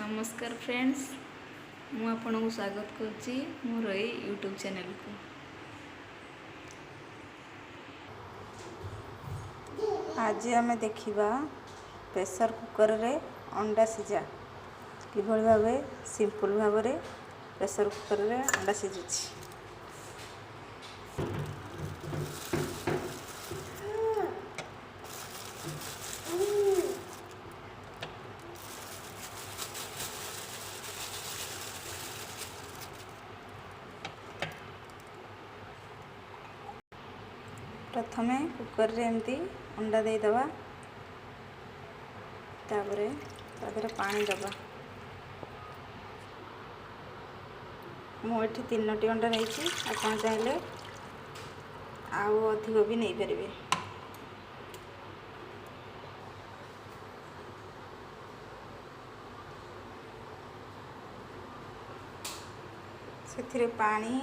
नमस्कार फ्रेंड्स, मु आपको स्वागत करुच्ची मोर यूट्यूब चैनल को। आज आम देखा प्रेशर कुकर रे अंडा सिझा कि भाव सिंपल भाव रे प्रेशर कुकर रे अंडा सिझुची। प्रथमे कुकर रे एमती अंडा दे दबा, तापरे तादरे पानी दबा। मुझे 3टी अंडा नहीं, आप चाहिए आउ अधिक भी नहीं पारे। से पानी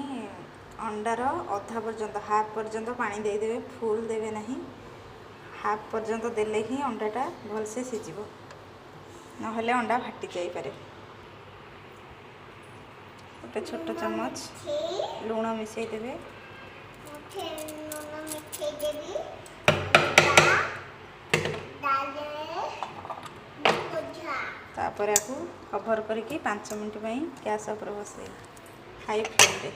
अंडार अधा पर्यंत हाफ पर्यंत पानी देदेवे, फुल देवे नहीं। हाफ पर्यंत देले ही अंडाटा भलसे सिझिबो, नहले अंडा फाटी जाई पारे। गोटे छोट चम्मच लूण मिसई देवे, तापर आपको कवर करके 5 मिनट गैस ऊपर बसई हाई फ्लेम रे।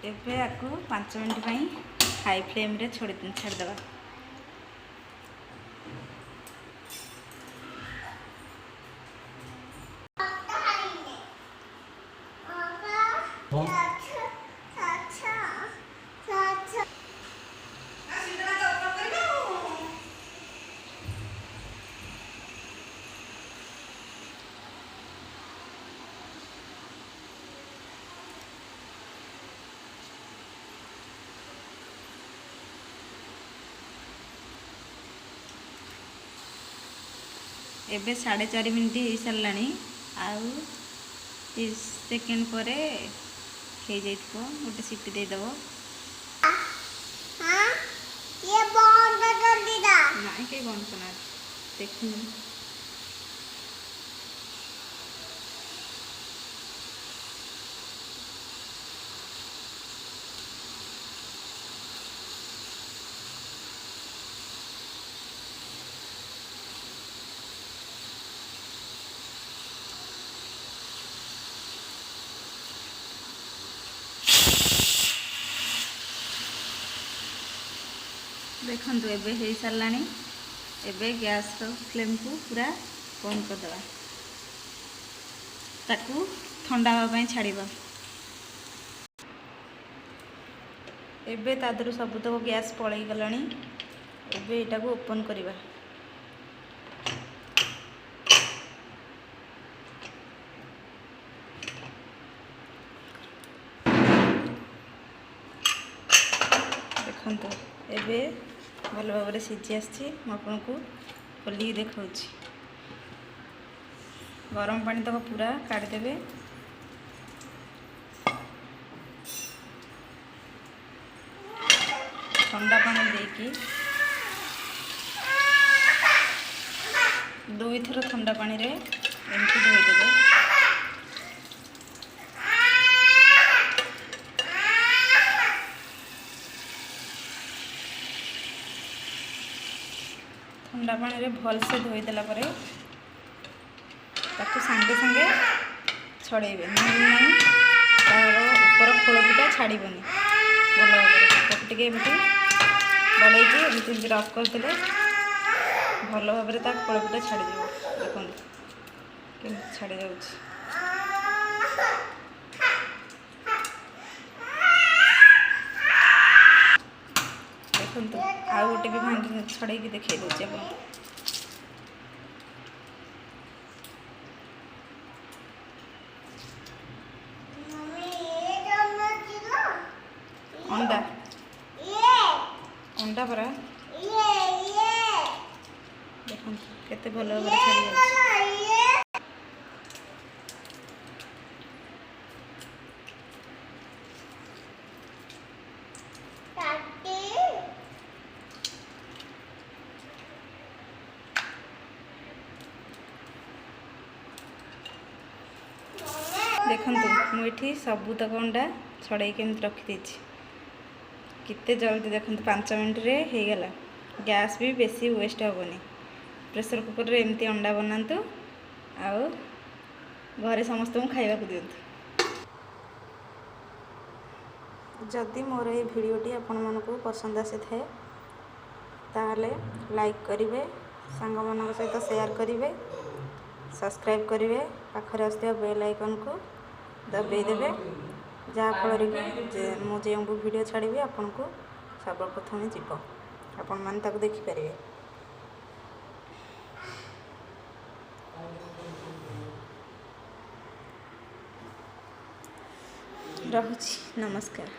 एबे आपको 5 मिनट हाई फ्लेम रे छाड़देवा। एबे 4.5 मिनट हो सारा, आउ 30 सेकेंड पर हो जाए गोटे सीटी देदेव। ना कहीं बंद करना देख देखु एबे हो सारा। एबे गैस फ्लेम को पूरा बंद करदे, ताकू ठंडा हाँवाई छाड़वा। एबे तादर सबुतक गैस पलई गलानी। एबे एटा को ओपन करवा। देखो एबे भल भाव में सीझी आसी। आपको खोलिक देखा गरम पानी तक पूरा काढ़ीदेवे। ठंडा पानी देकी 2 थर ठंडा पानी रे एमती धोईदेवे। ठंडा पानी रे भलसे धोईदेला परे ताकू सांगे सांगे छड़ेबे नहीं, तार ऊपर खोलपीटा छाड़बनी भल भाव में। एमती बढ़ेगी एमती रफ करदे भल भाव में खोलपीटा छाड़ देखो के छाड़ जा। देखो आउ गोटे भी भांगी छड़े देखे दूसरे अंडा अंडा परा देखो केते भल भाव छाड़ी ଦେଖନ୍ତୁ ମୁଁ ଏଠି ସବୁତକ ଅଣ୍ଡା ଛଡ଼େଇକି ଏମିତି ରଖିଦେଇଛି। କେତେ ଜଲ୍ଦି ଦେଖନ୍ତୁ 5 ମିନିଟ୍ରେ ହେଇଗଲା। ଗ୍ୟାସ୍ ବି ବେଶୀ ୱେଷ୍ଟ ହେବନି। ପ୍ରେସର୍ କୁକର୍ରେ ଏମିତି ଅଣ୍ଡା ବନାନ୍ତୁ ଆଉ ଘରେ ସମସ୍ତଙ୍କୁ ଖାଇବାକୁ ଦିଅନ୍ତୁ। ଯଦି ମୋର এই ଭିଡ଼ିଓଟି ଆପଣମାନଙ୍କୁ ପସନ୍ଦ ଆସିଥାଏ ତାହେଲେ ଲାଇକ୍ କରିବେ, ସାଙ୍ଗମାନଙ୍କ ସହିତ ସେୟାର କରିବେ, ସବସ୍କ୍ରାଇବ୍ କରିବେ, ପାଖରେ ଆସୁଥିବା ବେଲ୍ ଆଇକନ୍କୁ ଦବାଇ ଦେବେ, ଯାହାଫଳରେ କି ମୁଁ ଯେଉଁ ଭିଡ଼ିଓ ଛାଡ଼ିବି ଆପଣଙ୍କୁ ସର୍ବପ୍ରଥମେ ଯିବ, ଆପଣମାନେ ତାକୁ ଦେଖିପାରିବେ। ରହୁଛି, ନମସ୍କାର।